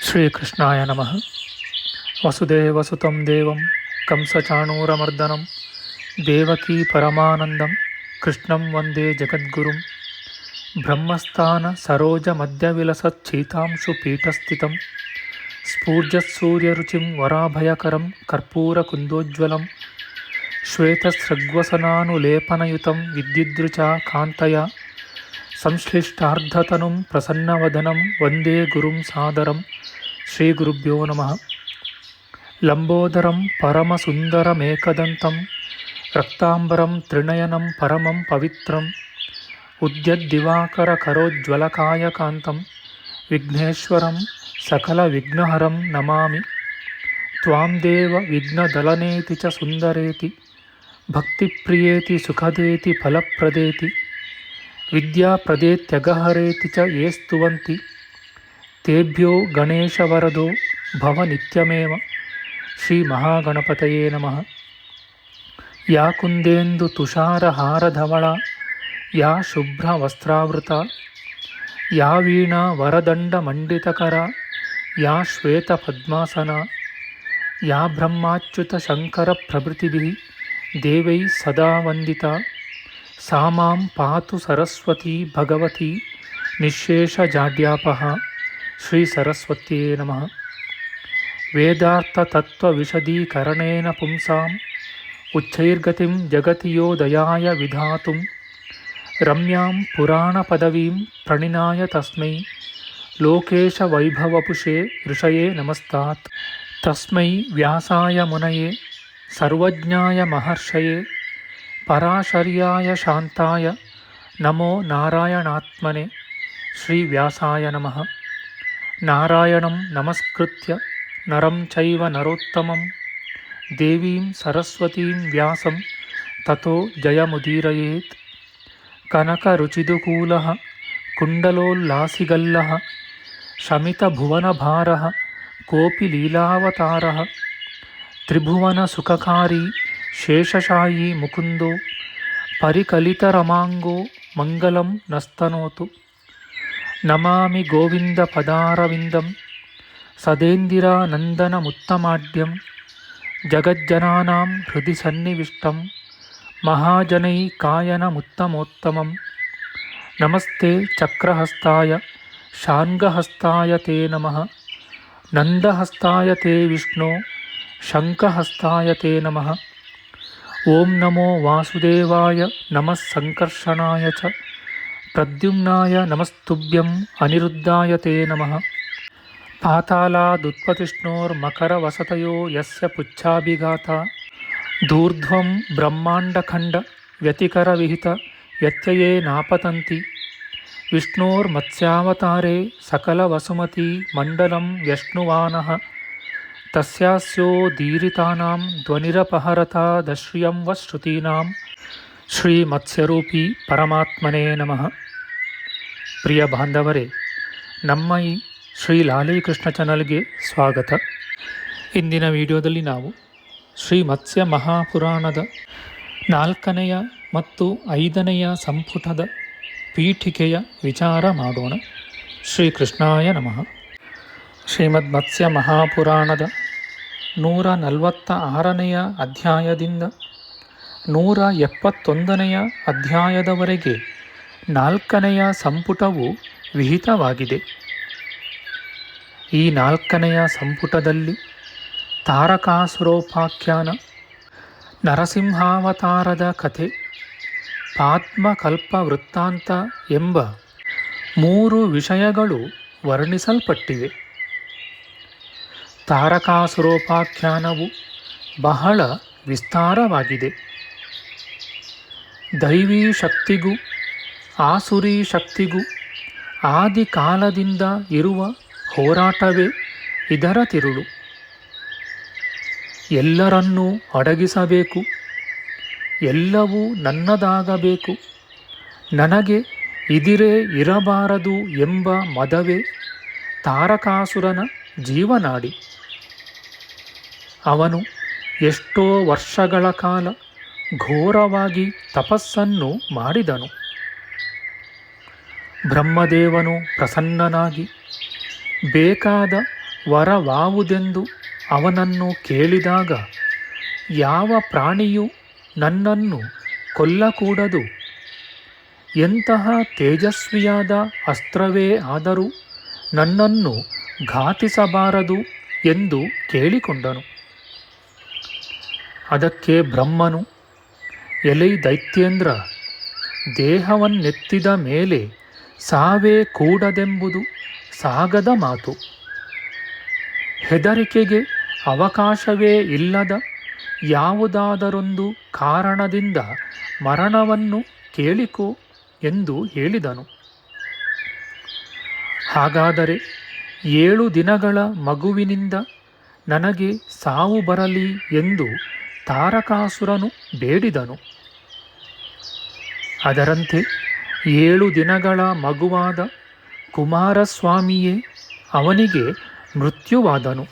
ಶ್ರೀಕೃಷ್ಣಾಯ ನಮಃ. ವಸುದೇವಸುತಂ ದೇವಂ ಕಂಸಚಾಣೂರಮರ್ದನಂ ದೇವಕೀ ಪರಮಾನಂದಂ ಕೃಷ್ಣಂ ವಂದೇ ಜಗದ್ಗುರುಂ. ಬ್ರಹ್ಮಸ್ಥಾನ ಸರೋಜ ಮಧ್ಯವಿಲಸಚ್ಛೀತಾಂಶು ಪೀಠಸ್ಥಿತಂ ಸ್ಫೂರ್ಜತ್ಸೂರ್ಯರುಚಿಂ ವರಾಭಯಕರಂ ಕರ್ಪೂರಕುಂದೋಜ್ವಲಂ ಶ್ವೇತಸೃಗ್ವಸನಾನುಲೇಪನಯುತಂ ವಿದ್ಯುದ್ರುಚಾ ಕಾಂತಯ ಸಂಶ್ಲಿಷ್ಟಾರ್ಧತನುಂ ಪ್ರಸನ್ನವದನಂ ವಂದೇ ಗುರುಂ ಸಾದರಂ. ಶ್ರೀ ಗುರುಭ್ಯೋ ನಮಃ. ಲಂಬೋದರಂ ಪರಮಸುಂದರಮೇಕದಂತಂ ರಕ್ತಾಂಬರಂ ತ್ರಿನಯನಂ ಪರಮಂ ಪವಿತ್ರಂ ಉದ್ಯದ್ದಿವಾಕರಕರೋಜ್ವಲಕಾಯಕಾಂತಂ ವಿಘ್ನೇಶ್ವರಂ ಸಕಲವಿಘ್ನಹರಂ ನಮಾಮಿ. ತ್ವಾಂ ದೇವ ವಿಘ್ನದಲನೇತಿ ಚ ಸುಂದರೇತಿ ಭಕ್ತಿಪ್ರಿಯೇತಿ ಸುಖದೇತಿ ಫಲಪ್ರದೇತಿ ವಿದ್ಯಾಪ್ರದೇತ್ಯಗಹರೇತಿ ಚ ಯೇ ಸ್ತುವಂತಿ ತೇಭ್ಯೋ ಗಣೇಶವರದೋ ಭವ ನಿತ್ಯಮೇವ. ಶ್ರೀ ಮಹಾಗಣಪತಯೇ ನಮಃ. ಯಾ ಕುಂದೇಂದು ತುಷಾರಹಾರಧವಳ ಯಾ ಶುಭ್ರವಸ್ತ್ರಾವೃತ ಯಾ ವೀಣಾ ವರದಂಡಮಂಡಿತಕರ ಯಾ ಶ್ವೇತಪದ್ಮಾಸನ ಯಾ ಬ್ರಹ್ಮಾಚ್ಯುತ ಶಂಕರ ಪ್ರಭೃತಿಭಿಃ ದೇವೈಃ ಸದಾ ವಂದಿತಾ ಸಾ ಮಾಂ ಪಾತು ಸರಸ್ವತೀ ಭಗವತಿ ನಿಶ್ಶೇಷಜಾಡ್ಯಾಪಃ. ಶ್ರೀ ಸರಸ್ವತ್ಯೇ ನಮಃ. ವೇದಾರ್ಥತತ್ವವಿಶದೀಕರಣೇನ ಪುಂಸಾಂ ಉಚ್ಚೈರ್ಗತಿಂ ಜಗತಿ ಯೋ ದಯಾಯ ವಿಧಾತುಂ ರಮ್ಯಾಂ ಪುರಾಣಪದವೀಂ ಪ್ರಣಿನಾಯ ತಸ್ಮೈ ಲೋಕೇಶವೈಭವಪುಷೇ ಋಷಯೇ ನಮಸ್ತಾತ್. ತಸ್ಮೈ ವ್ಯಾಸಾಯ ಮುನಯೇ ಸರ್ವಜ್ಞಾಯ ಮಹರ್ಷಯೇ ಪರಾಶರ್ಯಾಯ ಶಾಂತಾಯ ನಮೋ ನಾರಾಯಣಾತ್ಮನೆ. ಶ್ರೀ ವ್ಯಾಸಾಯ ನಮಃ. ನಾರಾಯಣಂ ನಮಸ್ಕೃತ್ಯ ನರಂ ಚೈವ ನರೋತ್ತಮಂ ದೇವೀಂ ಸರಸ್ವತೀಂ ವ್ಯಾಸಂ ತತೋ ಜಯಮುದೀರಯೇತ್. ಕನಕರುಚಿದುಕೂಲಃ ಕುಂಡಲೋಲ್ಲಾಸಿಗಲ್ಲಃ ಶಮಿತಭುವನಭಾರಃ ಕೋಪಿ ಲೀಲಾವತಾರಃ ತ್ರಿಭುವನಸುಖಕಾರಿ ಶೇಷಶಾಯೀ ಮುಕುಂದೋ ಪರಿಕಲಿತರಮಾಂಗೋ ಮಂಗಲಂ ನಸ್ತನೋತು. ನಮಾಮಿ ಗೋವಿಂದ ಪದಾರವಿಂದಂ ಸದೇಂದಿರಾನಂದನಮುತ್ತಮಾಡ್ಯಂ ಜಗಜ್ಜನಾನಾಂ ಹೃದಯ ಸನ್ನಿವಿಷ್ಟಂ ಮಹಾಜನೈಕಾಯನಮುತ್ತಮೋತ್ತಮಂ. ನಮಸ್ತೆ ಚಕ್ರಹಸ್ತಾಯ ಶಾರ್ङ्ಗಹಸ್ತಾಯ ತೇ ನಮಃ. ನಂದಹಸ್ತಾಯ ತೇ ವಿಷ್ಣೋ ಶಂಖಹಸ್ತಾಯ ತೇ ನಮಃ. ಓಂ ನಮೋ ವಾಸುದೇವಾಯ ನಮಃ ಸಂಕರ್ಷಣಾಯ ಚ ಪ್ರದ್ಯುಮ್ನಾಯ ನಮಸ್ತುಭ್ಯಂ ಅನಿರುದ್ಧಾಯ ತೇ ನಮಃ. ಪಾತಾಲಾದುತ್ಪತಿಷ್ಣೋರ್ಮಕರವಸತಯೋ ಯಸ್ಯ ಪುಚ್ಛಾಭಿಘಾತಾ ಧೂರ್ಧ್ವಂ ಬ್ರಹ್ಮಾಂಡಖಂಡ ವ್ಯತಿಕರವಿಹಿತ ವ್ಯತ್ಯಯೇ ನಾಪತಂತಿ. ವಿಷ್ಣೋರ್ಮತ್ಸ್ಯಾವತಾರೇ ಸಕಲವಸುಮತಿ ಮಂಡಲಂ ವ್ಯಶ್ನುವಾನಃ ತಸ್ಯಾಸ್ಯೋದೀರಿತಾನಾಂ ಧ್ವನಿರಪಹರತಾದಶ್ರಿಯಂ ವ ಶ್ರುತೀನಾಂ. ಶ್ರೀ ಮತ್ಸ್ಯರೂಪಿ ಪರಮಾತ್ಮನೇ ನಮಃ. ಪ್ರಿಯ ಬಾಂಧವರೇ, ನಮ್ಮ ಈ ಶ್ರೀ ಲಾಲೀಕೃಷ್ಣ ಚಾನಲ್ಗೆ ಸ್ವಾಗತ. ಇಂದಿನ ವಿಡಿಯೋದಲ್ಲಿ ನಾವು ಶ್ರೀ ಮತ್ಸ್ಯ ಮಹಾಪುರಾಣದ 4ನೆಯ ಮತ್ತು 5ನೆಯ ಸಂಪುಟದ ಪೀಠಿಕೆಯ ವಿಚಾರ ಮಾಡೋಣ. ಶ್ರೀಕೃಷ್ಣಾಯ ನಮಃ. ಶ್ರೀಮದ್ ಮತ್ಸ್ಯ ಮಹಾಪುರಾಣದ 146ನೆಯ ಅಧ್ಯಾಯದಿಂದ 171ನೆಯ ಅಧ್ಯಾಯದವರೆಗೆ 4ನೆಯ ಸಂಪುಟವು ವಿಹಿತವಾಗಿದೆ. ಈ 4ನೆಯ ಸಂಪುಟದಲ್ಲಿ ತಾರಕಾಸುರೋಪಾಖ್ಯಾನ, ನರಸಿಂಹಾವತಾರದ ಕಥೆ, ಪಾದ್ಮಕಲ್ಪ ವೃತ್ತಾಂತ ಎಂಬ 3 ವಿಷಯಗಳು ವರ್ಣಿಸಲ್ಪಟ್ಟಿವೆ. ತಾರಕಾಸುರೋಪಾಖ್ಯಾನವು ಬಹಳ ವಿಸ್ತಾರವಾಗಿದೆ. ದೈವೀ ಶಕ್ತಿಗೂ ಆಸುರೀ ಶಕ್ತಿಗೂ ಆದಿಕಾಲದಿಂದ ಇರುವ ಹೋರಾಟವೇ ಇದರ ತಿರುಳು. ಎಲ್ಲರನ್ನೂ ಅಡಗಿಸಬೇಕು, ಎಲ್ಲವೂ ನನ್ನದಾಗಬೇಕು, ನನಗೆ ಇದಿರೇ ಇರಬಾರದು ಎಂಬ ಮದವೇ ತಾರಕಾಸುರನ ಜೀವನಾಡಿ. ಅವನು ಎಷ್ಟೋ ವರ್ಷಗಳ ಕಾಲ ಘೋರವಾಗಿ ತಪಸ್ಸನ್ನು ಮಾಡಿದನು. ಬ್ರಹ್ಮದೇವನು ಪ್ರಸನ್ನನಾಗಿ ಬೇಕಾದ ವರವಾವುದೆಂದು ಅವನನ್ನು ಕೇಳಿದಾಗ, ಯಾವ ಪ್ರಾಣಿಯೂ ನನ್ನನ್ನು ಕೊಲ್ಲಕೂಡದು, ಎಂತಹ ತೇಜಸ್ವಿಯಾದ ಅಸ್ತ್ರವೇ ಆದರೂ ನನ್ನನ್ನು ಘಾತಿಸಬಾರದು ಎಂದು ಕೇಳಿಕೊಂಡನು. ಅದಕ್ಕೆ ಬ್ರಹ್ಮನು, ಎಲೈ ದೈತ್ಯೇಂದ್ರ, ದೇಹವನ್ನೆತ್ತಿದ ಮೇಲೆ ಸಾವೇ ಕೂಡದೆಂಬುದು ಸಾಗದ ಮಾತು. ಹೆದರಿಕೆಗೆ ಅವಕಾಶವೇ ಇಲ್ಲದ ಯಾವುದಾದರೊಂದು ಕಾರಣದಿಂದ ಮರಣವನ್ನು ಕೇಳಿಕೋ ಎಂದು ಹೇಳಿದನು. ಹಾಗಾದರೆ 7 ದಿನಗಳ ಮಗುವಿನಿಂದ ನನಗೆ ಸಾವು ಬರಲಿ ಎಂದು ತಾರಕಾಸುರನು ಬೇಡಿದನು. ಅದರಂತೆ 7 ದಿನಗಳ ಮಗುವಾದ ಕುಮಾರಸ್ವಾಮಿಯೇ ಅವನಿಗೆ ಮೃತ್ಯುವಾದನು.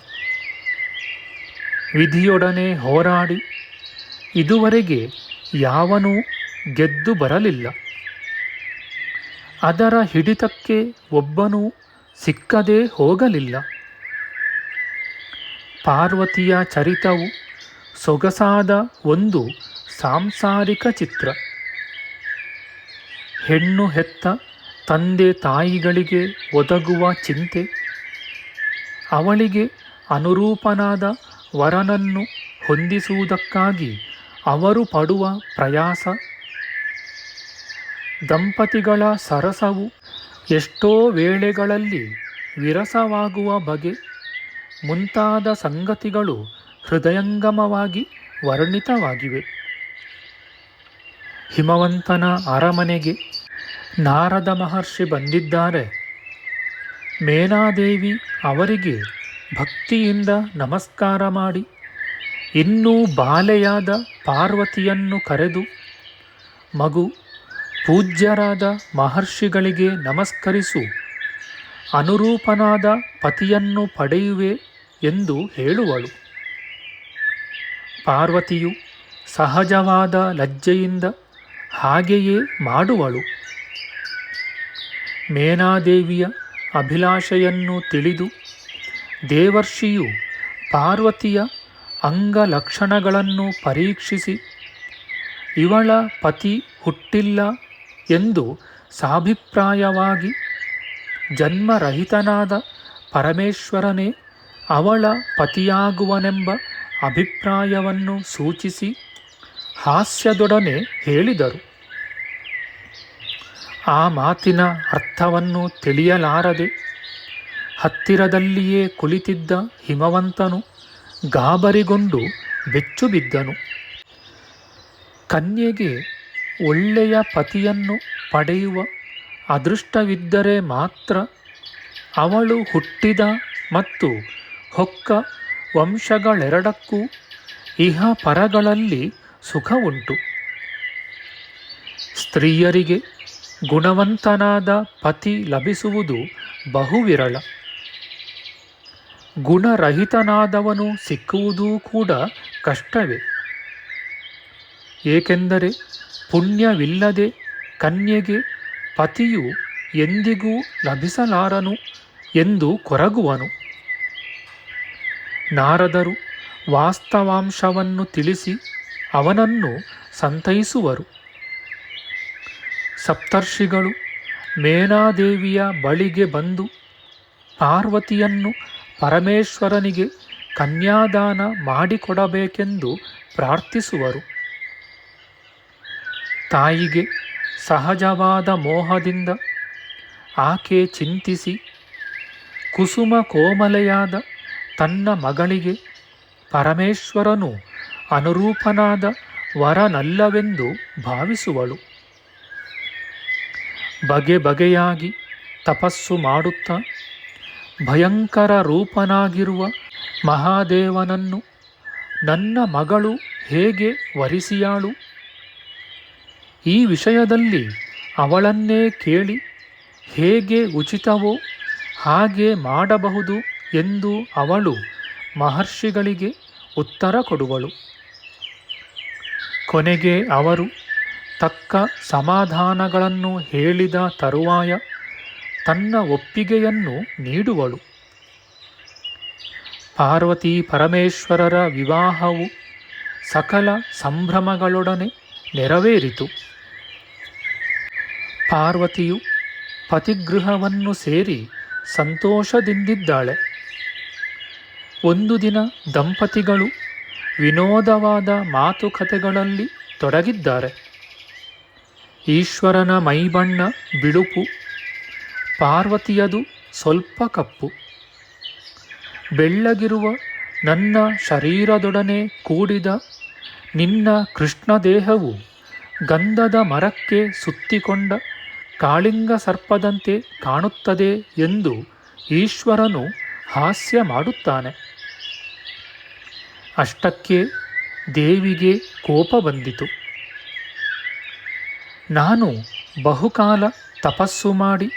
ವಿಧಿಯೊಡನೆ ಹೋರಾಡಿ ಇದುವರೆಗೆ ಯಾವನೂ ಗೆದ್ದು ಬರಲಿಲ್ಲ. ಅದರ ಹಿಡಿತಕ್ಕೆ ಒಬ್ಬನೂ ಸಿಕ್ಕದೇ ಹೋಗಲಿಲ್ಲ. ಪಾರ್ವತಿಯ ಚರಿತವು ಸೊಗಸಾದ ಒಂದು ಸಾಂಸಾರಿಕ ಚಿತ್ರ. ಹೆಣ್ಣು ಹೆತ್ತ ತಂದೆ ತಾಯಿಗಳಿಗೆ ಒದಗುವ ಚಿಂತೆ, ಅವಳಿಗೆ ಅನುರೂಪನಾದ ವರನನ್ನು ಹೊಂದಿಸುವುದಕ್ಕಾಗಿ ಅವರು ಪಡುವ ಪ್ರಯಾಸ, ದಂಪತಿಗಳ ಸರಸವು ಎಷ್ಟೋ ವೇಳೆಗಳಲ್ಲಿ ವಿರಸವಾಗುವ ಬಗೆ ಮುಂತಾದ ಸಂಗತಿಗಳು ಹೃದಯಂಗಮವಾಗಿ ವರ್ಣಿತವಾಗಿವೆ. ಹಿಮವಂತನ ಅರಮನೆಗೆ ನಾರದ ಮಹರ್ಷಿ ಬಂದಿದ್ದಾರೆ. ಮೇನಾದೇವಿ ಅವರಿಗೆ ಭಕ್ತಿಯಿಂದ ನಮಸ್ಕಾರ ಮಾಡಿ, ಇನ್ನೂ ಬಾಲೆಯಾದ ಪಾರ್ವತಿಯನ್ನು ಕರೆದು, ಮಗು, ಪೂಜ್ಯರಾದ ಮಹರ್ಷಿಗಳಿಗೆ ನಮಸ್ಕರಿಸು, ಅನುರೂಪನಾದ ಪತಿಯನ್ನು ಪಡೆಯುವೆ ಎಂದು ಹೇಳುವಳು. ಪಾರ್ವತಿಯು ಸಹಜವಾದ ಲಜ್ಜೆಯಿಂದ ಹಾಗೆಯೇ ಮಾಡುವಳು. ಮೇನಾದೇವಿಯ ಅಭಿಲಾಷೆಯನ್ನು ತಿಳಿದು ದೇವರ್ಷಿಯು ಪಾರ್ವತಿಯ ಅಂಗಲಕ್ಷಣಗಳನ್ನು ಪರೀಕ್ಷಿಸಿ, ಇವಳ ಪತಿ ಹುಟ್ಟಿಲ್ಲ ಎಂದು ಸಾಭಿಪ್ರಾಯವಾಗಿ ಜನ್ಮರಹಿತನಾದ ಪರಮೇಶ್ವರನೇ ಅವಳ ಪತಿಯಾಗುವನೆಂಬ ಅಭಿಪ್ರಾಯವನ್ನು ಸೂಚಿಸಿ ಹಾಸ್ಯದೊಡನೆ ಹೇಳಿದರು. ಆ ಮಾತಿನ ಅರ್ಥವನ್ನು ತಿಳಿಯಲಾರದೆ ಹತ್ತಿರದಲ್ಲಿಯೇ ಕುಳಿತಿದ್ದ ಹಿಮವಂತನು ಗಾಬರಿಗೊಂಡು ಬೆಚ್ಚು ಬಿದ್ದನು. ಕನ್ಯೆಗೆ ಒಳ್ಳೆಯ ಪತಿಯನ್ನು ಪಡೆಯುವ ಅದೃಷ್ಟವಿದ್ದರೆ ಮಾತ್ರ ಅವಳು ಹುಟ್ಟಿದ ಮತ್ತು ಹೊಕ್ಕ ವಂಶಗಳೆರಡಕ್ಕೂ ಇಹ ಪರಗಳಲ್ಲಿ ಸುಖ ಉಂಟು. ಸ್ತ್ರೀಯರಿಗೆ ಗುಣವಂತನಾದ ಪತಿ ಲಭಿಸುವುದು ಬಹುವಿರಳ. ಗುಣರಹಿತನಾದವನು ಸಿಕ್ಕುವುದೂ ಕೂಡ ಕಷ್ಟವೇ. ಏಕೆಂದರೆ ಪುಣ್ಯವಿಲ್ಲದೆ ಕನ್ಯೆಗೆ ಪತಿಯು ಎಂದಿಗೂ ಲಭಿಸಲಾರನು ಎಂದು ಕೊರಗುವನು. ನಾರದರು ವಾಸ್ತವಾಂಶವನ್ನು ತಿಳಿಸಿ ಅವನನ್ನು ಸಂತೈಸುವರು. ಸಪ್ತರ್ಷಿಗಳು ಮೇನಾದೇವಿಯ ಬಳಿಗೆ ಬಂದು ಪಾರ್ವತಿಯನ್ನು ಪರಮೇಶ್ವರನಿಗೆ ಕನ್ಯಾದಾನ ಮಾಡಿಕೊಡಬೇಕೆಂದು ಪ್ರಾರ್ಥಿಸುವರು. ತಾಯಿಗೆ ಸಹಜವಾದ ಮೋಹದಿಂದ ಆಕೆ ಚಿಂತಿಸಿ ಕುಸುಮ ಕೋಮಲೆಯಾದ ತನ್ನ ಮಗಳಿಗೆ ಪರಮೇಶ್ವರನು ಅನುರೂಪನಾದ ವರನಲ್ಲವೆಂದು ಭಾವಿಸುವಳು. ಬಗೆ ಬಗೆಯಾಗಿ ತಪಸ್ಸು ಮಾಡುತ್ತಾ ಭಯಂಕರ ರೂಪನಾಗಿರುವ ಮಹಾದೇವನನ್ನು ನನ್ನ ಮಗಳು ಹೇಗೆ ವರಿಸಿಯಾಳು? ಈ ವಿಷಯದಲ್ಲಿ ಅವಳನ್ನೇ ಕೇಳಿ ಹೇಗೆ ಉಚಿತವೋ ಹಾಗೆ ಮಾಡಬಹುದು ಎಂದು ಅವಳು ಮಹರ್ಷಿಗಳಿಗೆ ಉತ್ತರ ಕೊಡುವಳು. ಕೊನೆಗೆ ಅವರು ತಕ್ಕ ಸಮಾಧಾನಗಳನ್ನು ಹೇಳಿದ ತರುವಾಯ ತನ್ನ ಒಪ್ಪಿಗೆಯನ್ನು ನೀಡುವಳು. ಪಾರ್ವತಿ ಪರಮೇಶ್ವರರ ವಿವಾಹವು ಸಕಲ ಸಂಭ್ರಮಗಳೊಡನೆ ನೆರವೇರಿತು. ಪಾರ್ವತಿಯು ಪತಿಗೃಹವನ್ನು ಸೇರಿ ಸಂತೋಷದಿಂದಿದ್ದಾಳೆ. ಒಂದು ದಿನ ದಂಪತಿಗಳು ವಿನೋದವಾದ ಮಾತುಕತೆಗಳಲ್ಲಿ ತೊಡಗಿದ್ದಾರೆ. ಈಶ್ವರನ ಮೈಬಣ್ಣ ಬಿಳುಪು, ಪಾರ್ವತಿಯದು ಸ್ವಲ್ಪ ಕಪ್ಪು. ಬೆಳ್ಳಗಿರುವ ನನ್ನ ಶರೀರದೊಡನೆ ಕೂಡಿದ ನಿನ್ನ ಕೃಷ್ಣದೇಹವು ಗಂಧದ ಮರಕ್ಕೆ ಸುತ್ತಿಕೊಂಡ ಕಾಳಿಂಗ ಸರ್ಪದಂತೆ ಕಾಣುತ್ತದೆ ಎಂದು ಈಶ್ವರನು ಹಾಸ್ಯ ಮಾಡುತ್ತಾನೆ. ಅಷ್ಟಕ್ಕೆ ದೇವಿಗೆ ಕೋಪ ಬಂದಿತು. ನಾನು ಬಹುಕಾಲ ತಪಸ್ಸು ಮಾಡಿ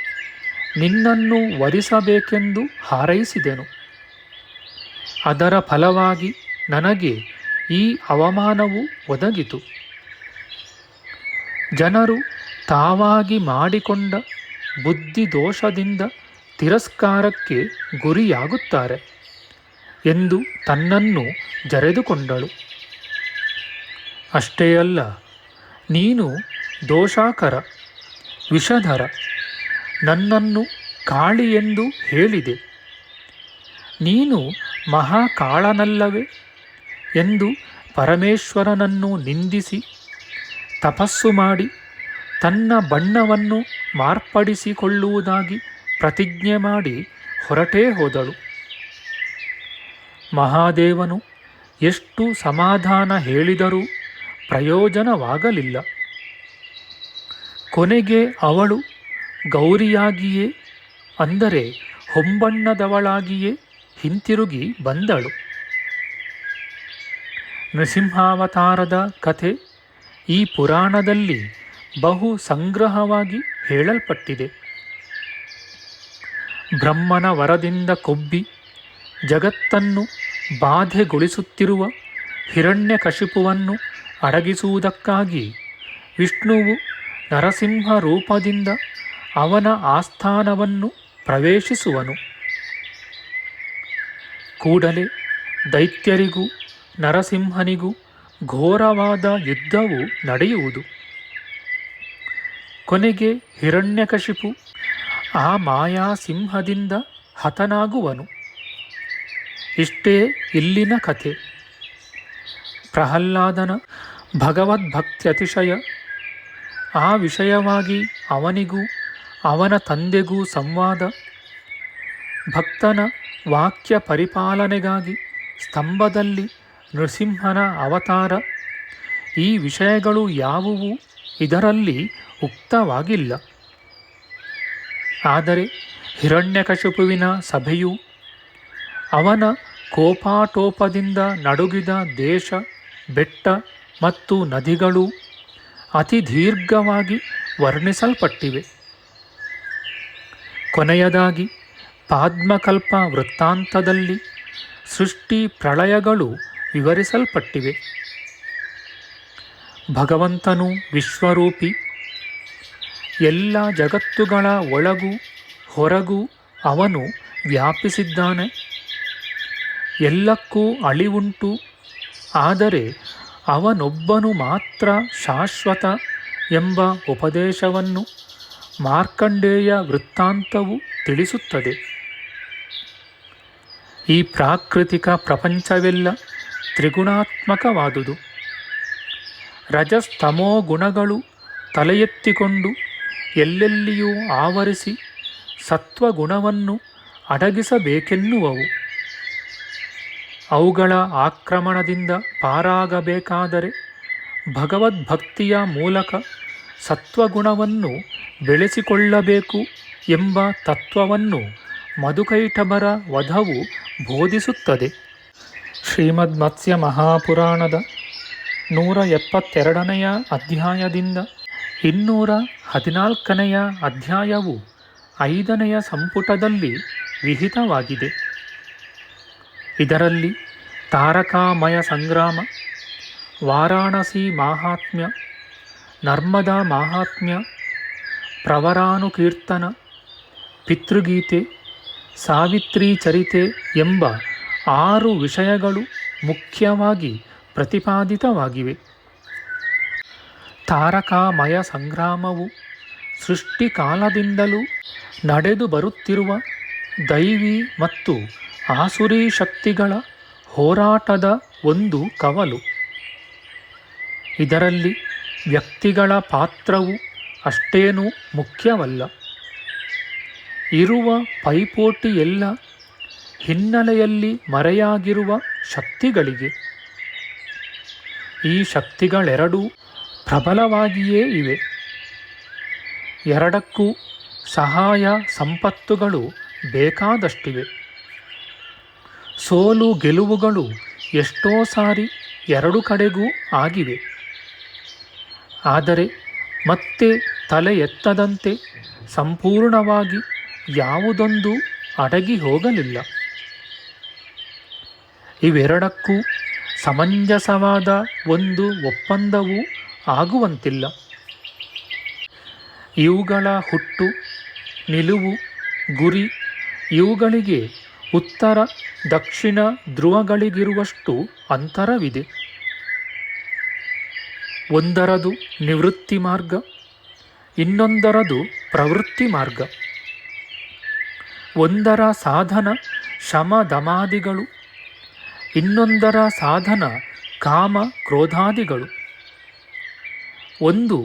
ನಿನ್ನನ್ನು ವರಿಸಬೇಕೆಂದು ಹಾರೈಸಿದೆನು. ಅದರ ಫಲವಾಗಿ ನನಗೆ ಈ ಅವಮಾನವು ಒದಗಿತು. ಜನರು ತಾವಾಗಿ ಮಾಡಿಕೊಂಡ ಬುದ್ಧಿದೋಷದಿಂದ ತಿರಸ್ಕಾರಕ್ಕೆ ಗುರಿಯಾಗುತ್ತಾರೆ ಎಂದು ತನ್ನನ್ನು ಜರೆದುಕೊಂಡಳು. ಅಷ್ಟೇ ಅಲ್ಲ, ನೀನು ದೋಷಾಕರ, ವಿಷಧರ, ನನ್ನನ್ನು ಕಾಳಿ ಎಂದು ಹೇಳಿದೆ. ನೀನು ಮಹಾಕಾಳನಲ್ಲವೇ ಎಂದು ಪರಮೇಶ್ವರನನ್ನು ನಿಂದಿಸಿ ತಪಸ್ಸು ಮಾಡಿ ತನ್ನ ಬಣ್ಣವನ್ನು ಮಾರ್ಪಡಿಸಿಕೊಳ್ಳುವುದಾಗಿ ಪ್ರತಿಜ್ಞೆ ಮಾಡಿ ಹೊರಟೇ ಹೋದಳು. ಮಹಾದೇವನು ಎಷ್ಟು ಸಮಾಧಾನ ಹೇಳಿದರೂ ಪ್ರಯೋಜನವಾಗಲಿಲ್ಲ. ಕೊನೆಗೆ ಅವಳು ಗೌರಿಯಾಗಿಯೇ, ಅಂದರೆ ಹೊಂಬಣ್ಣದವಳಾಗಿಯೇ ಹಿಂತಿರುಗಿ ಬಂದಳು. ನೃಸಿಂಹಾವತಾರದ ಕಥೆ ಈ ಪುರಾಣದಲ್ಲಿ ಬಹು ಸಂಗ್ರಹವಾಗಿ ಹೇಳಲ್ಪಟ್ಟಿದೆ. ಬ್ರಹ್ಮನ ವರದಿಂದ ಕೊಬ್ಬಿ ಜಗತ್ತನ್ನು ಬಾಧೆಗೊಳಿಸುತ್ತಿರುವ ಹಿರಣ್ಯಕಶಿಪುವನ್ನು ಅಡಗಿಸುವುದಕ್ಕಾಗಿ ವಿಷ್ಣುವು ನರಸಿಂಹ ರೂಪದಿಂದ ಅವನ ಆಸ್ಥಾನವನ್ನು ಪ್ರವೇಶಿಸುವನು. ಕೂಡಲೇ ದೈತ್ಯರಿಗೂ ನರಸಿಂಹನಿಗೂ ಘೋರವಾದ ಯುದ್ಧವು ನಡೆಯುವುದು. ಕೊನೆಗೆ ಹಿರಣ್ಯಕಶಿಪು ಆ ಮಾಯಾಸಿಂಹದಿಂದ ಹತನಾಗುವನು. ಇಷ್ಟೇ ಇಲ್ಲಿನ ಕಥೆ. ಪ್ರಹ್ಲಾದನ ಭಗವದ್ಭಕ್ತ್ಯತಿಶಯ, ಆ ವಿಷಯವಾಗಿ ಅವನಿಗೂ ಅವನ ತಂದೆಗೂ ಸಂವಾದ, ಭಕ್ತನ ವಾಕ್ಯ ಪರಿಪಾಲನೆಗಾಗಿ ಸ್ತಂಭದಲ್ಲಿ ನೃಸಿಂಹನ ಅವತಾರ, ಈ ವಿಷಯಗಳು ಯಾವುವೂ ಇದರಲ್ಲಿ ಉಕ್ತವಾಗಿಲ್ಲ. ಆದರೆ ಹಿರಣ್ಯಕಶಿಪುವಿನ ಸಭೆಯು, ಅವನ ಕೋಪಾಟೋಪದಿಂದ ನಡುಗಿದ ದೇಶ, ಬೆಟ್ಟ ಮತ್ತು ನದಿಗಳು ಅತಿ ದೀರ್ಘವಾಗಿ ವರ್ಣಿಸಲ್ಪಟ್ಟಿವೆ. ಕೊನೆಯದಾಗಿ ಪಾದ್ಮಕಲ್ಪ ವೃತ್ತಾಂತದಲ್ಲಿ ಸೃಷ್ಟಿ ಪ್ರಳಯಗಳು ವಿವರಿಸಲ್ಪಟ್ಟಿವೆ. ಭಗವಂತನು ವಿಶ್ವರೂಪಿ, ಎಲ್ಲ ಜಗತ್ತುಗಳ ಒಳಗೂ ಹೊರಗೂ ಅವನು ವ್ಯಾಪಿಸಿದ್ದಾನೆ. ಎಲ್ಲಕ್ಕೂ ಅಳಿವುಂಟು, ಆದರೆ ಅವನೊಬ್ಬನು ಮಾತ್ರ ಶಾಶ್ವತ ಎಂಬ ಉಪದೇಶವನ್ನು ಮಾರ್ಕಂಡೇಯ ವೃತ್ತಾಂತವು ತಿಳಿಸುತ್ತದೆ. ಈ ಪ್ರಾಕೃತಿಕ ಪ್ರಪಂಚವೆಲ್ಲ ತ್ರಿಗುಣಾತ್ಮಕವಾದುದು. ರಜಸ್ತಮೋ ಗುಣಗಳು ತಲೆ ಎತ್ತಿಕೊಂಡು ಎಲ್ಲೆಲ್ಲಿಯೂ ಆವರಿಸಿ ಸತ್ವಗುಣವನ್ನು ಅಡಗಿಸಬೇಕೆನ್ನುವವು. ಅವುಗಳ ಆಕ್ರಮಣದಿಂದ ಪಾರಾಗಬೇಕಾದರೆ ಭಗವದ್ಭಕ್ತಿಯ ಮೂಲಕ ಸತ್ವಗುಣವನ್ನು ಬೆಳೆಸಿಕೊಳ್ಳಬೇಕು ಎಂಬ ತತ್ವವನ್ನು ಮಧುಕೈಟಭರ ವಧವು ಬೋಧಿಸುತ್ತದೆ. ಶ್ರೀಮದ್ ಮತ್ಸ್ಯ ಮಹಾಪುರಾಣದ 172ನೆಯ ಅಧ್ಯಾಯದಿಂದ 214ನೆಯ ಅಧ್ಯಾಯವು 5ನೆಯ ಸಂಪುಟದಲ್ಲಿ ವಿಹಿತವಾಗಿದೆ. ಇದರಲ್ಲಿ ತಾರಕಾಮಯ ಸಂಗ್ರಾಮ, ವಾರಾಣಸಿ ಮಾಹಾತ್ಮ್ಯ, ನರ್ಮದಾ ಮಾಹಾತ್ಮ್ಯ, ಪ್ರವರಾನುಕೀರ್ತನ, ಪಿತೃಗೀತೆ, ಸಾವಿತ್ರೀ ಚರಿತೆ ಎಂಬ 6 ವಿಷಯಗಳು ಮುಖ್ಯವಾಗಿ ಪ್ರತಿಪಾದಿತವಾಗಿವೆ. ತಾರಕಾಮಯ ಸಂಗ್ರಾಮವು ಸೃಷ್ಟಿಕಾಲದಿಂದಲೂ ನಡೆದು ಬರುತ್ತಿರುವ ದೈವಿ ಮತ್ತು ಆಸುರಿ ಶಕ್ತಿಗಳ ಹೋರಾಟದ ಒಂದು ಕವಲು. ಇದರಲ್ಲಿ ವ್ಯಕ್ತಿಗಳ ಪಾತ್ರವು ಅಷ್ಟೇನೂ ಮುಖ್ಯವಲ್ಲ. ಇರುವ ಪೈಪೋಟಿಯೆಲ್ಲ ಹಿನ್ನೆಲೆಯಲ್ಲಿ ಮರೆಯಾಗಿರುವ ಶಕ್ತಿಗಳಿಗೆ. ಈ ಶಕ್ತಿಗಳೆರಡೂ ಪ್ರಬಲವಾಗಿಯೇ ಇವೆ. ಎರಡಕ್ಕೂ ಸಹಾಯ ಸಂಪತ್ತುಗಳು ಬೇಕಾದಷ್ಟಿವೆ. ಸೋಲು ಗೆಲುವುಗಳು ಎಷ್ಟೋ ಸಾರಿ ಎರಡು ಕಡೆಗೂ ಆಗಿವೆ. ಆದರೆ ಮತ್ತೆ ತಲೆ ಎತ್ತದಂತೆ ಸಂಪೂರ್ಣವಾಗಿ ಯಾವುದೊಂದು ಅಡಗಿ ಹೋಗಲಿಲ್ಲ. ಇವೆರಡಕ್ಕೂ ಸಮಂಜಸವಾದ ಒಂದು ಒಪ್ಪಂದವೂ ಆಗುವಂತಿಲ್ಲ. ಇವುಗಳ ಹುಟ್ಟು, ನಿಲುವು, ಗುರಿ ಇವುಗಳಿಗೆ ಉತ್ತರ ದಕ್ಷಿಣ ಧ್ರುವಗಳಿಗಿರುವಷ್ಟು ಅಂತರವಿದೆ. ಒಂದರದು ನಿವೃತ್ತಿ ಮಾರ್ಗ, ಇನ್ನೊಂದರದು ಪ್ರವೃತ್ತಿ ಮಾರ್ಗ. ಒಂದರ ಸಾಧನ ಶಮದಮಾದಿಗಳು, ಇನ್ನೊಂದರ ಸಾಧನ ಕಾಮ ಕ್ರೋಧಾದಿಗಳು. ಒಂದು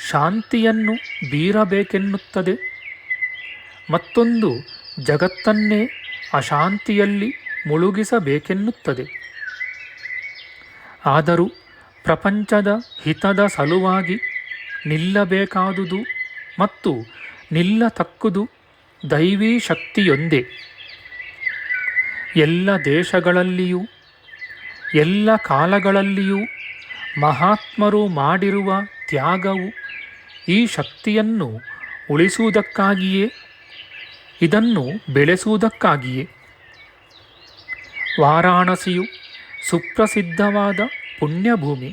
ಶಾಂತಿಯನ್ನು ಬೀರಬೇಕೆನ್ನುತ್ತದೆ, ಮತ್ತೊಂದು ಜಗತ್ತನ್ನೇ ಅಶಾಂತಿಯಲ್ಲಿ ಮುಳುಗಿಸಬೇಕೆನ್ನುತ್ತದೆ. ಆದರೂ ಪ್ರಪಂಚದ ಹಿತದ ಸಲುವಾಗಿ ನಿಲ್ಲಬೇಕಾದುದು ಮತ್ತು ನಿಲ್ಲತಕ್ಕುದು ದೈವೀ ಶಕ್ತಿಯೊಂದೇ. ಎಲ್ಲ ದೇಶಗಳಲ್ಲಿಯೂ ಎಲ್ಲ ಕಾಲಗಳಲ್ಲಿಯೂ ಮಹಾತ್ಮರು ಮಾಡಿರುವ ತ್ಯಾಗವು ಈ ಶಕ್ತಿಯನ್ನು ಉಳಿಸುವುದಕ್ಕಾಗಿಯೇ, ಇದನ್ನು ಬೆಳೆಸುವುದಕ್ಕಾಗಿಯೇ. ವಾರಾಣಸಿಯು ಸುಪ್ರಸಿದ್ಧವಾದ ಪುಣ್ಯಭೂಮಿ.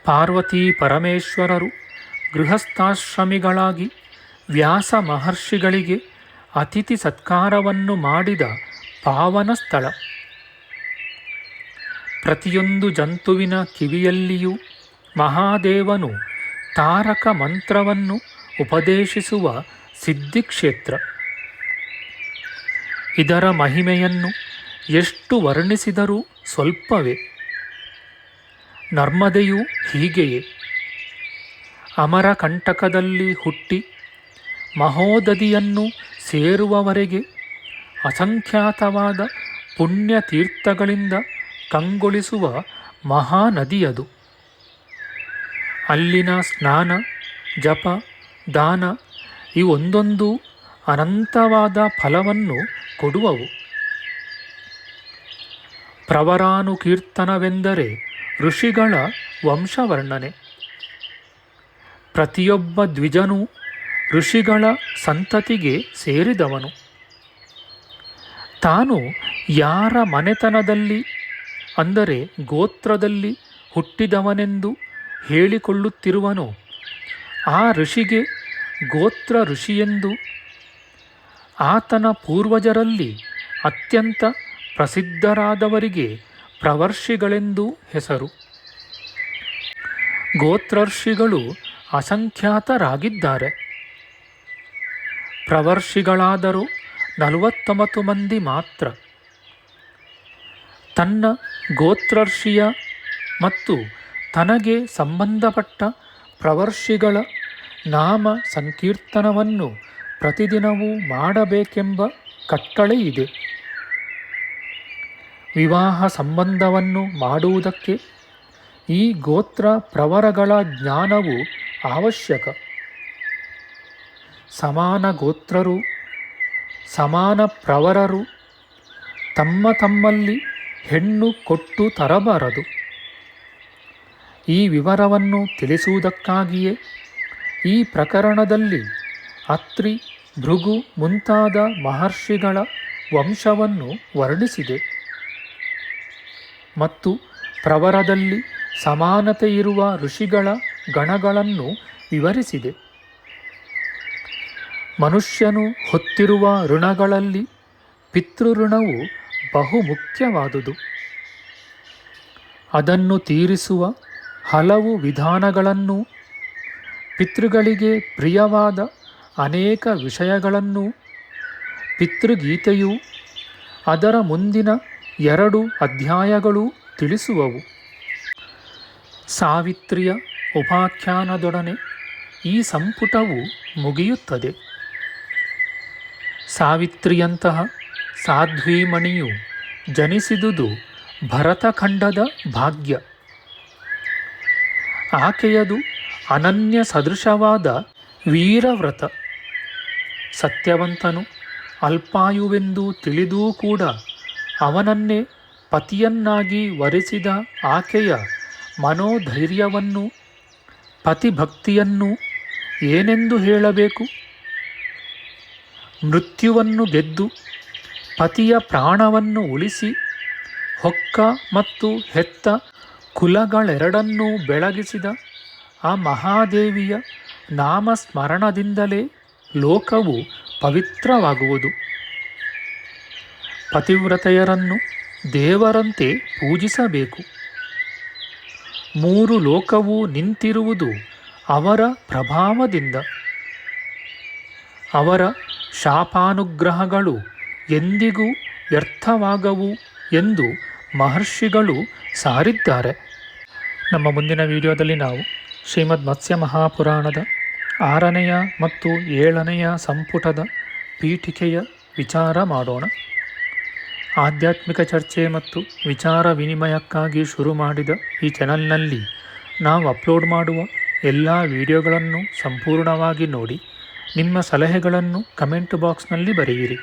ಪಾರ್ವತೀ ಪರಮೇಶ್ವರರು ಗೃಹಸ್ಥಾಶ್ರಮಿಗಳಾಗಿ ವ್ಯಾಸ ಮಹರ್ಷಿಗಳಿಗೆ ಅತಿಥಿ ಸತ್ಕಾರವನ್ನು ಮಾಡಿದ ಪಾವನ ಸ್ಥಳ. ಪ್ರತಿಯೊಂದು ಜಂತುವಿನ ಕಿವಿಯಲ್ಲಿಯೂ ಮಹಾದೇವನು ತಾರಕ ಮಂತ್ರವನ್ನು ಉಪದೇಶಿಸುವ ಸಿದ್ಧಿಕ್ಷೇತ್ರ. ಇದರ ಮಹಿಮೆಯನ್ನು ಎಷ್ಟು ವರ್ಣಿಸಿದರೂ ಸ್ವಲ್ಪವೇ. ನರ್ಮದೆಯೂ ಹೀಗೆಯೇ. ಅಮರಕಂಟಕದಲ್ಲಿ ಹುಟ್ಟಿ ಮಹೋದಧಿಯನ್ನು ಸೇರುವವರೆಗೆ ಅಸಂಖ್ಯಾತವಾದ ಪುಣ್ಯತೀರ್ಥಗಳಿಂದ ಕಂಗೊಳಿಸುವ ಮಹಾನದಿಯದು. ಅಲ್ಲಿನ ಸ್ನಾನ, ಜಪ, ದಾನ ಇವೊಂದೊಂದು ಅನಂತವಾದ ಫಲವನ್ನು ಕೊಡುವವು. ಪ್ರವರಾನುಕೀರ್ತನವೆಂದರೆ ಋಷಿಗಳ ವಂಶವರ್ಣನೆ. ಪ್ರತಿಯೊಬ್ಬ ದ್ವಿಜನೂ ಋಷಿಗಳ ಸಂತತಿಗೆ ಸೇರಿದವನು. ತಾನು ಯಾರ ಮನೆತನದಲ್ಲಿ ಅಂದರೆ ಗೋತ್ರದಲ್ಲಿ ಹುಟ್ಟಿದವನೆಂದು ಹೇಳಿಕೊಳ್ಳುತ್ತಿರುವನೋ ಆ ಋಷಿಗೆ ಗೋತ್ರ ಋಷಿಯೆಂದು, ಆತನ ಪೂರ್ವಜರಲ್ಲಿ ಅತ್ಯಂತ ಪ್ರಸಿದ್ಧರಾದವರಿಗೆ ಪ್ರವರ್ಷಿಗಳೆಂದು ಹೆಸರು. ಗೋತ್ರರ್ಷಿಗಳು ಅಸಂಖ್ಯಾತರಾಗಿದ್ದಾರೆ. ಪ್ರವರ್ಷಿಗಳಾದರೂ 49 ಮಂದಿ ಮಾತ್ರ. ತನ್ನ ಗೋತ್ರರ್ಷಿಯ ಮತ್ತು ತನಗೆ ಸಂಬಂಧಪಟ್ಟ ಪ್ರವರ್ಷಿಗಳ ನಾಮ ಸಂಕೀರ್ತನವನ್ನು ಪ್ರತಿದಿನವೂ ಮಾಡಬೇಕೆಂಬ ಕಟ್ಟಳೆ ಇದೆ. ವಿವಾಹ ಸಂಬಂಧವನ್ನು ಮಾಡುವುದಕ್ಕೆ ಈ ಗೋತ್ರ ಪ್ರವರಗಳ ಜ್ಞಾನವು ಅವಶ್ಯಕ. ಸಮಾನ ಗೋತ್ರರು, ಸಮಾನ ಪ್ರವರರು ತಮ್ಮ ತಮ್ಮಲ್ಲಿ ಹೆಣ್ಣು ಕೊಟ್ಟು ತರಬಾರದು. ಈ ವಿವರವನ್ನು ತಿಳಿಸುವುದಕ್ಕಾಗಿಯೇ ಈ ಪ್ರಕರಣದಲ್ಲಿ ಅತ್ರಿ, ಭೃಗು ಮುಂತಾದ ಮಹರ್ಷಿಗಳ ವಂಶವನ್ನು ವರ್ಣಿಸಿದೆ ಮತ್ತು ಪ್ರವರದಲ್ಲಿ ಸಮಾನತೆಯಿರುವ ಋಷಿಗಳ ಗಣಗಳನ್ನು ವಿವರಿಸಿದೆ. ಮನುಷ್ಯನು ಹೊತ್ತಿರುವ ಋಣಗಳಲ್ಲಿ ಪಿತೃಋಣವು ಬಹುಮುಖ್ಯವಾದುದು. ಅದನ್ನು ತೀರಿಸುವ ಹಲವು ವಿಧಾನಗಳನ್ನು, ಪಿತೃಗಳಿಗೆ ಪ್ರಿಯವಾದ ಅನೇಕ ವಿಷಯಗಳನ್ನು ಪಿತೃಗೀತೆಯು ಅದರ ಮುಂದಿನ 2 ಅಧ್ಯಾಯಗಳು ತಿಳಿಸುವವು. ಸಾವಿತ್ರಿಯ ಉಪಾಖ್ಯಾನದೊಡನೆ ಈ ಸಂಪುಟವು ಮುಗಿಯುತ್ತದೆ. ಸಾವಿತ್ರಿಯಂತಹ ಸಾಧ್ವೀಮಣಿಯು ಜನಿಸಿದುದು ಭರತಖಂಡದ ಭಾಗ್ಯ. ಆಕೆಯದು ಅನನ್ಯ ಸದೃಶವಾದ ವೀರವ್ರತ. ಸತ್ಯವಂತನು ಅಲ್ಪಾಯುವೆಂದು ತಿಳಿದೂ ಕೂಡ ಅವನನ್ನೇ ಪತಿಯನ್ನಾಗಿ ವರಿಸಿದ ಆಕೆಯ ಮನೋಧೈರ್ಯವನ್ನು, ಪತಿಭಕ್ತಿಯನ್ನು ಏನೆಂದು ಹೇಳಬೇಕು? ಮೃತ್ಯುವನ್ನು ಗೆದ್ದು ಪತಿಯ ಪ್ರಾಣವನ್ನು ಉಳಿಸಿ ಹೊಕ್ಕ ಮತ್ತು ಹೆತ್ತ ಕುಲಗಳೆರಡನ್ನೂ ಬೆಳಗಿಸಿದ ಆ ಮಹಾದೇವಿಯ ನಾಮಸ್ಮರಣದಿಂದಲೇ ಲೋಕವು ಪವಿತ್ರವಾಗುವುದು. ಪತಿವ್ರತೆಯರನ್ನು ದೇವರಂತೆ ಪೂಜಿಸಬೇಕು. 3 ಲೋಕವೂ ನಿಂತಿರುವುದು ಅವರ ಪ್ರಭಾವದಿಂದ. ಅವರ ಶಾಪಾನುಗ್ರಹಗಳು ಎಂದಿಗೂ ವ್ಯರ್ಥವಾಗವು ಎಂದು ಮಹರ್ಷಿಗಳು ಸಾರಿದ್ದಾರೆ. ನಮ್ಮ ಮುಂದಿನ ವಿಡಿಯೋದಲ್ಲಿ ನಾವು ಶ್ರೀಮದ್ ಮತ್ಸ್ಯ ಮಹಾಪುರಾಣದ 6ನೆಯ ಮತ್ತು 7ನೆಯ ಸಂಪುಟದ ಪೀಠಿಕೆಯ ವಿಚಾರ ಮಾಡೋಣ. ಆಧ್ಯಾತ್ಮಿಕ ಚರ್ಚೆ ಮತ್ತು ವಿಚಾರ ವಿನಿಮಯಕ್ಕಾಗಿ ಶುರು ಮಾಡಿದ ಈ ಚಾನಲ್ನಲ್ಲಿ ನಾವು ಅಪ್ಲೋಡ್ ಮಾಡುವ ಎಲ್ಲ ವಿಡಿಯೋಗಳನ್ನು ಸಂಪೂರ್ಣವಾಗಿ ನೋಡಿ ನಿಮ್ಮ ಸಲಹೆಗಳನ್ನು ಕಮೆಂಟ್ ಬಾಕ್ಸ್ನಲ್ಲಿ ಬರೆಯಿರಿ.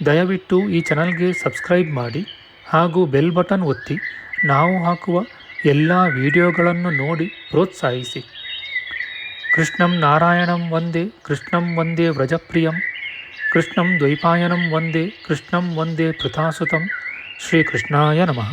ದಯವಿಟ್ಟು ಈ ಚಾನಲ್ಗೆ ಸಬ್ಸ್ಕ್ರೈಬ್ ಮಾಡಿ ಹಾಗೂ ಬೆಲ್ ಬಟನ್ ಒತ್ತಿ ನಾವು ಹಾಕುವ ಎಲ್ಲ ವಿಡಿಯೋಗಳನ್ನು ನೋಡಿ ಪ್ರೋತ್ಸಾಹಿಸಿ. ಕೃಷ್ಣಂ ನಾರಾಯಣಂ ವಂದೇ, ಕೃಷ್ಣಂ ವಂದೇ ವ್ರಜಪ್ರಿಯಂ, ಕೃಷ್ಣಂ ದ್ವೈಪಾಯನಂ ವಂದೇ, ಕೃಷ್ಣಂ ವಂದೇ ಪೃಥಾಸುತಂ. ಶ್ರೀಕೃಷ್ಣಾಯ ನಮಃ.